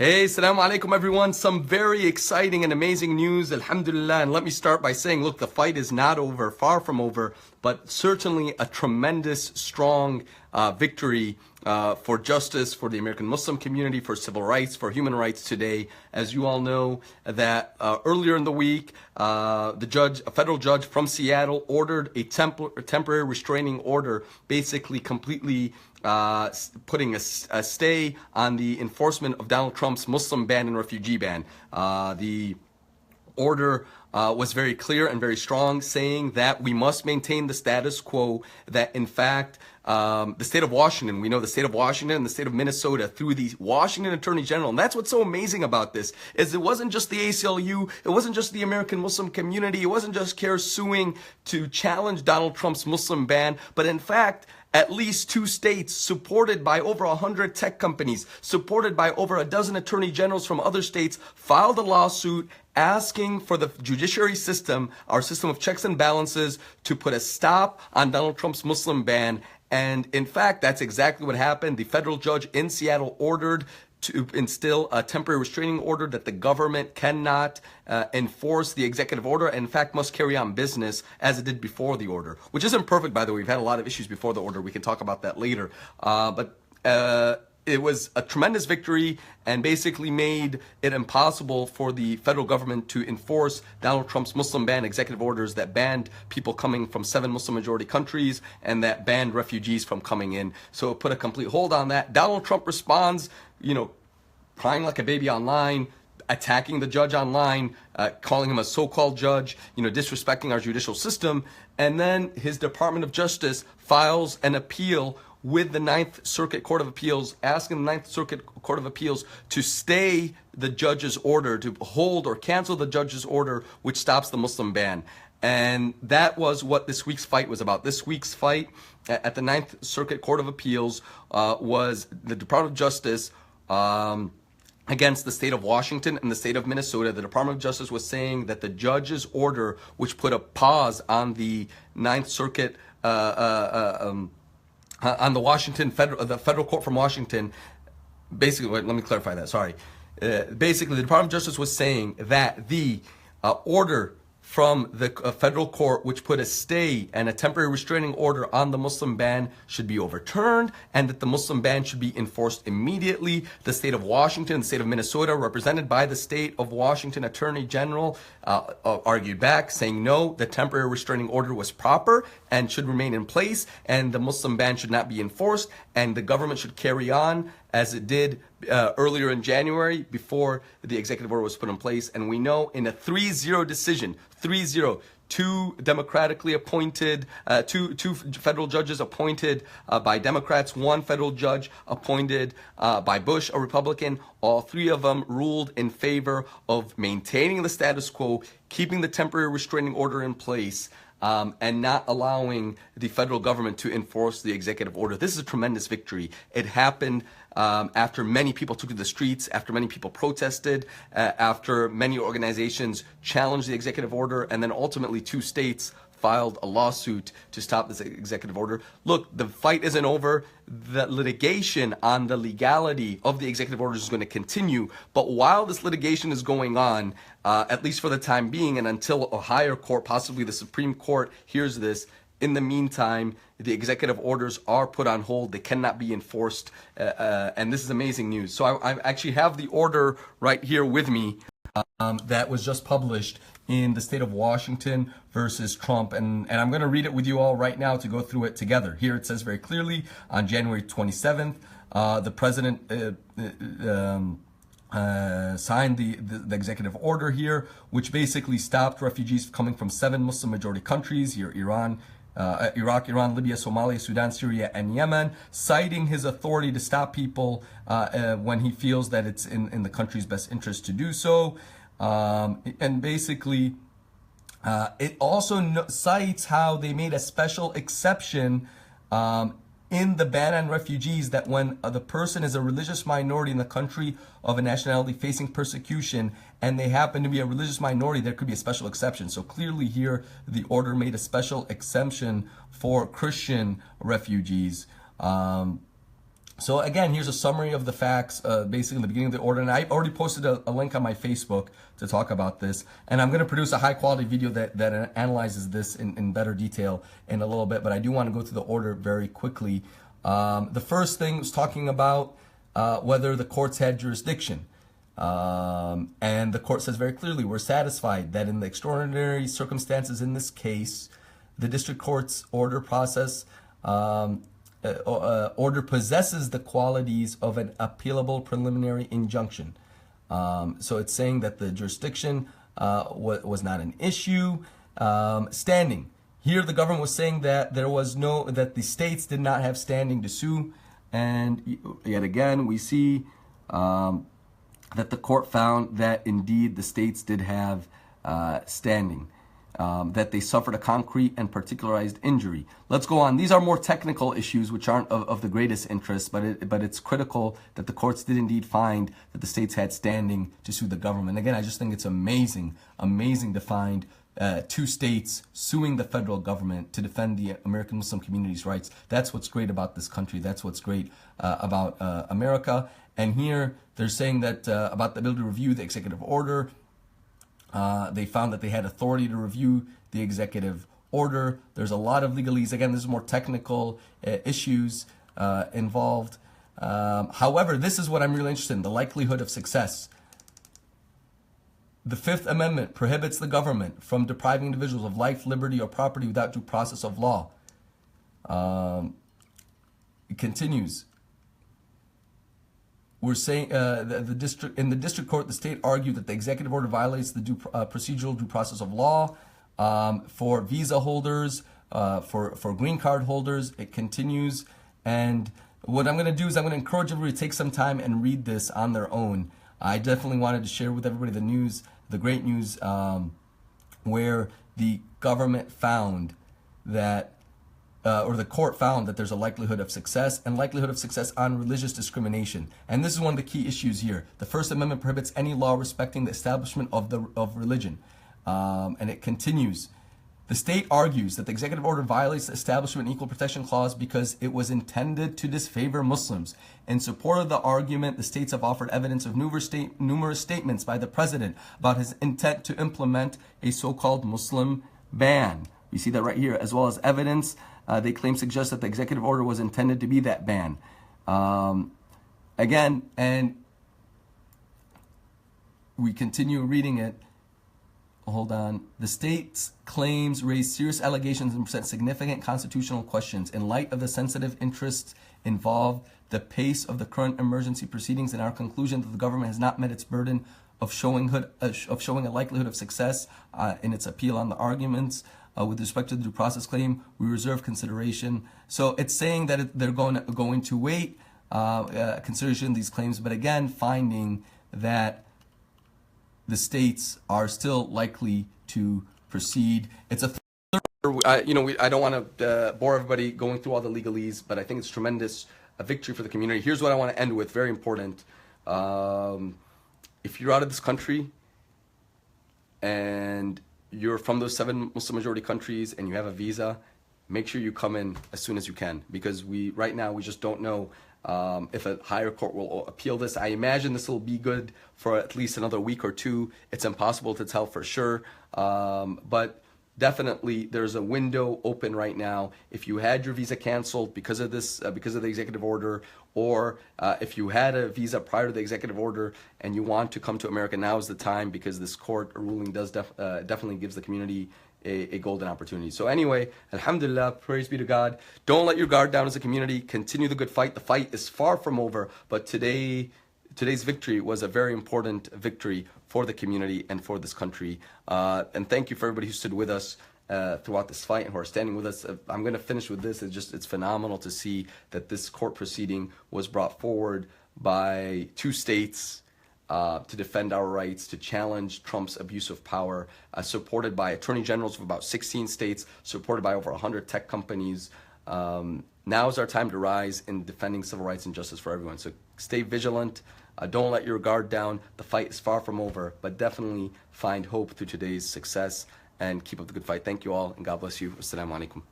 Hey, assalamu alaikum everyone. Some very exciting and amazing news, alhamdulillah. And let me start by saying, look, the fight is not over, far from over, but certainly a tremendous, strong victory for justice, for the American Muslim community, for civil rights, for human rights today. As you all know, that earlier in the week, a federal judge from Seattle ordered a temporary restraining order, basically completely putting a stay on the enforcement of Donald Trump's Muslim ban and refugee ban. The order was very clear and very strong, saying that we must maintain the status quo, that in fact the state of Washington, we know the state of Washington and the state of Minnesota through the Washington Attorney General, and that's what's so amazing about this, is it wasn't just the ACLU, it wasn't just the American Muslim community, it wasn't just CARE suing to challenge Donald Trump's Muslim ban, but in fact, at least 2 states, supported by over 100 tech companies, supported by over a dozen attorney generals from other states, filed a lawsuit asking for the judiciary system, our system of checks and balances, to put a stop on Donald Trump's Muslim ban. And in fact, that's exactly what happened. The federal judge in Seattle ordered to instill a temporary restraining order that the government cannot enforce the executive order, and in fact must carry on business as it did before the order, which isn't perfect, by the way. We've had a lot of issues before the order. We can talk about that later. But it was a tremendous victory and basically made it impossible for the federal government to enforce Donald Trump's Muslim ban executive orders that banned people coming from 7 Muslim majority countries and that banned refugees from coming in. So it put a complete hold on that. Donald Trump responds, crying like a baby online, attacking the judge online, calling him a so-called judge, disrespecting our judicial system. And then his Department of Justice files an appeal with the Ninth Circuit Court of Appeals, asking the Ninth Circuit Court of Appeals to stay the judge's order, to hold or cancel the judge's order, which stops the Muslim ban. And that was what this week's fight was about. This week's fight at the Ninth Circuit Court of Appeals was the Department of Justice against the state of Washington and the state of Minnesota. The Department of Justice was saying that the judge's order, which put a pause on the Ninth Circuit, on the federal court from Washington, basically, let me clarify that, sorry. Basically, the Department of Justice was saying that the order from the federal court, which put a stay and a temporary restraining order on the Muslim ban, should be overturned, and that the Muslim ban should be enforced immediately. The state of Washington and the state of Minnesota, represented by the state of Washington Attorney General, argued back, saying no, the temporary restraining order was proper and should remain in place, and the Muslim ban should not be enforced, and the government should carry on as it did earlier in January before the executive order was put in place. And we know in a 3-0 decision, 3-0, 2 democratically appointed, two federal judges appointed by Democrats, 1 federal judge appointed by Bush, a Republican. All 3 of them ruled in favor of maintaining the status quo, keeping the temporary restraining order in place, and not allowing the federal government to enforce the executive order. This is a tremendous victory. It happened after many people took to the streets, after many people protested, after many organizations challenged the executive order, and then ultimately 2 states filed a lawsuit to stop this executive order. Look, the fight isn't over. The litigation on the legality of the executive orders is going to continue. But while this litigation is going on, at least for the time being, and until a higher court, possibly the Supreme Court, hears this, in the meantime, the executive orders are put on hold. They cannot be enforced. And this is amazing news. So I actually have the order right here with me that was just published in the state of Washington versus Trump. And I'm going to read it with you all right now to go through it together. Here it says very clearly, on January 27th, the president signed the executive order here, which basically stopped refugees coming from 7 Muslim majority countries, here Iraq, Iran, Libya, Somalia, Sudan, Syria, and Yemen, citing his authority to stop people when he feels that it's in the country's best interest to do so. And basically, it also cites how they made a special exception in the ban on refugees, that when the person is a religious minority in the country of a nationality facing persecution and they happen to be a religious minority, there could be a special exception. So clearly here, the order made a special exemption for Christian refugees. So again, here's a summary of the facts, basically in the beginning of the order. And I already posted a link on my Facebook to talk about this. And I'm going to produce a high quality video that analyzes this in better detail in a little bit. But I do want to go through the order very quickly. The first thing was talking about whether the courts had jurisdiction. And the court says very clearly, we're satisfied that in the extraordinary circumstances in this case, the district court's order process order possesses the qualities of an appealable preliminary injunction. So it's saying that the jurisdiction was not an issue. Standing. Here the government was saying that that the states did not have standing to sue. And yet again, we see that the court found that indeed the states did have standing. That they suffered a concrete and particularized injury. Let's go on. These are more technical issues which aren't of the greatest interest, but it's critical that the courts did indeed find that the states had standing to sue the government. Again, I just think it's amazing to find two states suing the federal government to defend the American Muslim community's rights. That's what's great about this country. That's what's great about America. And here they're saying that about the ability to review the executive order. They found that they had authority to review the executive order. There's a lot of legalese. Again, there's more technical issues involved. However, this is what I'm really interested in, the likelihood of success. The Fifth Amendment prohibits the government from depriving individuals of life, liberty, or property without due process of law. It continues. We're saying in the district court, the state argued that the executive order violates the procedural due process of law for visa holders, for green card holders. It continues, and what I'm going to do is I'm going to encourage everybody to take some time and read this on their own. I definitely wanted to share with everybody the news, the great news, where the government found that. Or the court found that there's a likelihood of success and likelihood of success on religious discrimination. And this is one of the key issues here. The First Amendment prohibits any law respecting the establishment of religion. And it continues. The state argues that the executive order violates the Establishment and Equal Protection Clause because it was intended to disfavor Muslims. In support of the argument, the states have offered evidence of numerous statements by the president about his intent to implement a so-called Muslim ban. You see that right here, as well as evidence they claim suggests that the executive order was intended to be that ban. Again, and we continue reading it. Hold on. The state's claims raise serious allegations and present significant constitutional questions. In light of the sensitive interests involved, the pace of the current emergency proceedings, and our conclusion that the government has not met its burden of showing a likelihood of success in its appeal on the arguments. With respect to the due process claim, we reserve consideration. So it's saying that they're going to wait consideration of these claims, but again, finding that the states are still likely to proceed. It's a I don't want to bore everybody going through all the legalese, but I think it's tremendous a victory for the community. Here's what I want to end with, very important. If you're out of this country and you're from those 7 Muslim majority countries and you have a visa, make sure you come in as soon as you can, because right now we just don't know if a higher court will appeal this. I imagine this will be good for at least another week or two. It's impossible to tell for sure, but definitely there's a window open right now. If you had your visa canceled because of this, because of the executive order, or if you had a visa prior to the executive order and you want to come to America, now is the time, because this court ruling does definitely gives the community a golden opportunity. So anyway, alhamdulillah, praise be to God. Don't let your guard down as a community. Continue the good fight. The fight is far from over, but today's victory was a very important victory for the community and for this country. And thank you for everybody who stood with us throughout this fight and who are standing with us. I'm going to finish with this. It's phenomenal to see that this court proceeding was brought forward by 2 states to defend our rights, to challenge Trump's abuse of power, supported by attorney generals of about 16 states, supported by over 100 tech companies. Now is our time to rise in defending civil rights and justice for everyone. So stay vigilant. Don't let your guard down. The fight is far from over, but definitely find hope through today's success and keep up the good fight. Thank you all, and God bless you. Assalamu alaikum.